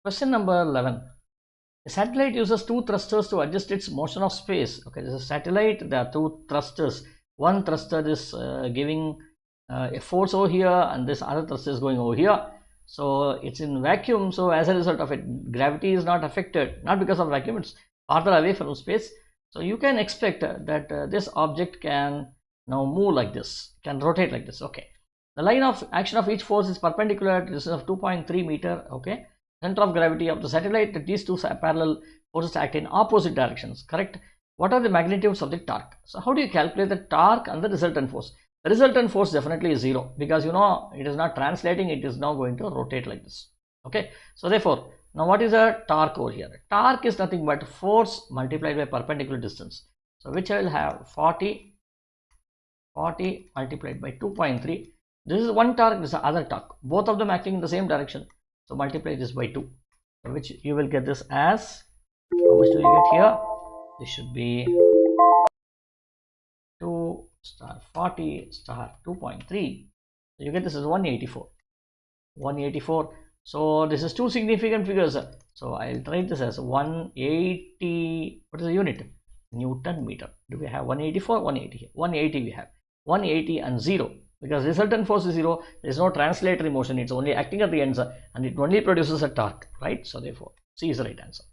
Question number 11. A satellite uses two thrusters to adjust its motion of space. Okay, this is a satellite. There are two thrusters. One thruster is giving a force over here, and this other thruster is going over here. So it's in vacuum. So as a result of it, gravity is not affected. Not because of vacuum. It's farther away from space. So you can expect that this object can now move like this, can rotate like this. Okay. The line of action of each force is perpendicular at a distance of 2.3 meter. Okay. Center of gravity of the satellite, these two parallel forces act in opposite directions, correct? What are the magnitudes of the torque? So how do you calculate the torque and the resultant force? The resultant force definitely is 0 because it is not translating, it is now going to rotate like this. Okay, so therefore now what is a torque over here? Torque is nothing but force multiplied by perpendicular distance. So which I will have 40 multiplied by 2.3. This is one torque, this is the other torque, both of them acting in the same direction. So multiply this by 2, which you will get this as, how much do you get here? This should be 2 star 40 star 2.3. So you get this as 184. 184. So this is two significant figures. So I'll write this as 180. What is the unit? Newton meter. Do we have 184? 180 here. 180 we have. 180 and 0. Because resultant force is 0, there is no translatory motion, it's only acting at the ends and it only produces a torque, right? So therefore, C is the right answer.